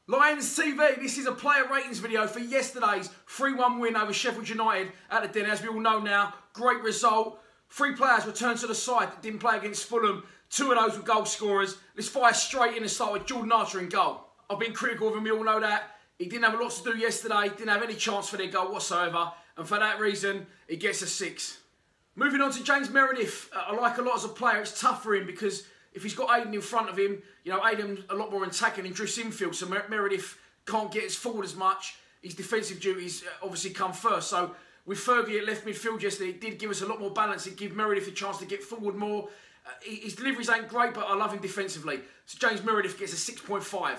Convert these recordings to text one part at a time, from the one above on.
Lions TV, this is a player ratings video for yesterday's 3-1 win over Sheffield United at the Den. As we all know now, great result. 3 players returned to the side that didn't play against Fulham. 2 of those were goal scorers. Let's fire straight in and start with Jordan Archer in goal. I've been critical of him, we all know that. He didn't have a lot to do yesterday, didn't have any chance for their goal whatsoever. And for that reason, he gets a 6. Moving on to James Meredith. I like a lot as a player. It's tough for him because if he's got Aiden in front of him, you know, Aiden's a lot more attacking and drifts infield, so Meredith can't get as forward as much. His defensive duties obviously come first. So with Fergie at left midfield yesterday, it did give us a lot more balance. It gave Meredith a chance to get forward more. His deliveries ain't great, but I love him defensively. So James Meredith gets a 6.5.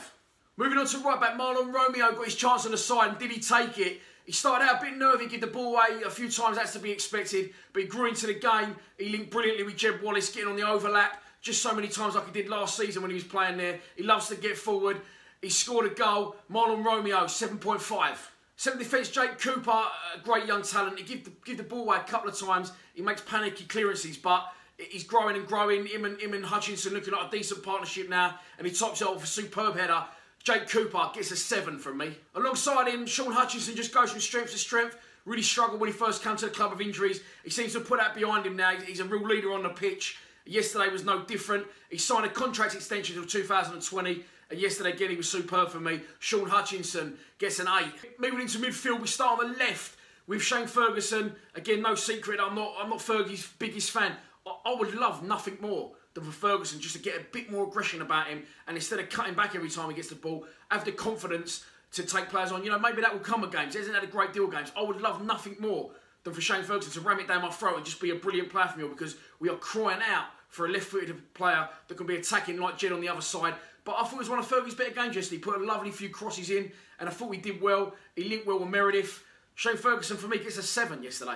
Moving on to right back, Marlin Romeo got his chance on the side, and did he take it? He started out a bit nervy, give the ball away a few times, that's to be expected, but he grew into the game. He linked brilliantly with Jeb Wallace, getting on the overlap, just so many times like he did last season when he was playing there. He loves to get forward. He scored a goal. Marlon Romeo, 7.5. Centre defence, Jake Cooper, a great young talent. He give the ball away a couple of times. He makes panicky clearances, but he's growing and growing. Him and Hutchinson looking like a decent partnership now, and he tops it off with a superb header. Jake Cooper gets a 7 from me. Alongside him, Sean Hutchinson just goes from strength to strength. Really struggled when he first came to the club with injuries. He seems to have put that behind him now. He's a real leader on the pitch. Yesterday was no different. He signed a contract extension till 2020. And yesterday, again, he was superb for me. Sean Hutchinson gets an 8. Moving into midfield, we start on the left with Shane Ferguson. Again, no secret, I'm not Fergie's biggest fan. I would love nothing more than for Ferguson just to get a bit more aggression about him, and instead of cutting back every time he gets the ball, have the confidence to take players on. You know, maybe that will come at games. He hasn't had a great deal of games. I would love nothing more than for Shane Ferguson to ram it down my throat and just be a brilliant player for me, because we are crying out for a left-footed player that can be attacking like Jed on the other side. But I thought it was one of Fergie's better games yesterday. He put a lovely few crosses in, and I thought he did well. He linked well with Meredith. Shane Ferguson, for me, gets a 7 yesterday.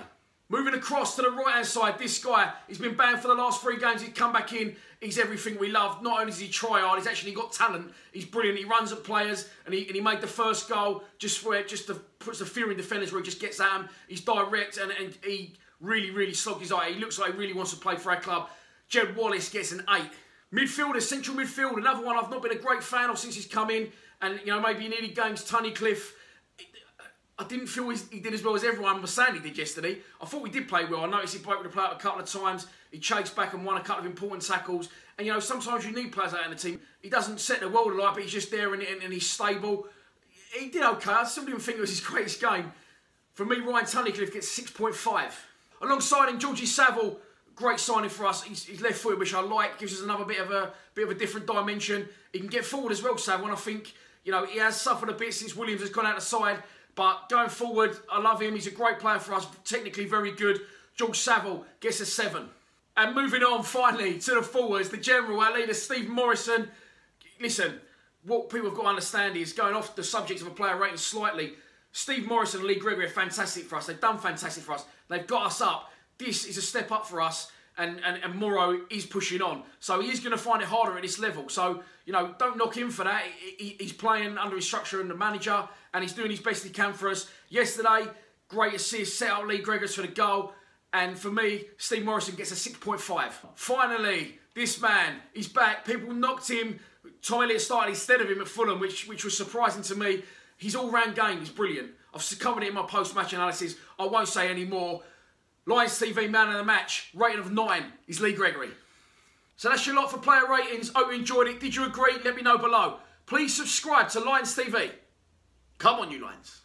Moving across to the right-hand side, this guy, he's been banned for the last 3 games. He's come back in. He's everything we love. Not only does he try hard, he's actually got talent. He's brilliant. He runs at players, and he made the first goal just to puts the fear in defenders where he just gets at them. He's direct, and he really slogged his eye. He looks like he really wants to play for our club. Jeb Wallace gets an 8. Midfielders, central midfield, another one I've not been a great fan of since he's come in. And, you know, maybe he needed games. Tunnicliffe, I didn't feel he did as well as everyone was saying he did yesterday. I thought we did play well. I noticed he broke with the play up a couple of times. He chased back and won a couple of important tackles. And, you know, sometimes you need players like that in the team. He doesn't set the world alight, but he's just there and he's stable. He did okay. I still didn't think it was his greatest game. For me, Ryan Tunnicliffe gets 6.5. Alongside him, Georgie Saville, great signing for us. He's left footed, which I like. Gives us another bit of a different dimension. He can get forward as well, Saville. And I think, you know, he has suffered a bit since Williams has gone out the side. But going forward, I love him. He's a great player for us. Technically very good. George Saville gets a 7. And moving on, finally, to the forwards. The general, our leader, Steve Morrison. Listen, what people have got to understand is, going off the subject of a player rating slightly, Steve Morrison and Lee Gregory are fantastic for us. They've done fantastic for us. They've got us up. This is a step up for us. And Morrow is pushing on. So he is going to find it harder at this level. So, you know, don't knock him for that. He's playing under instruction and the manager, and he's doing his best he can for us. Yesterday, great assist, set up Lee Gregory for the goal. And for me, Steve Morrison gets a 6.5. Finally, this man, he's back. People knocked him. Toilet started instead of him at Fulham, which was surprising to me. His all-round game is brilliant. I've covered it in my post-match analysis. I won't say any more. Lions TV man of the match, rating of 9 is Lee Gregory. So that's your lot for player ratings. Hope you enjoyed it. Did you agree? Let me know below. Please subscribe to Lions TV. Come on, you Lions.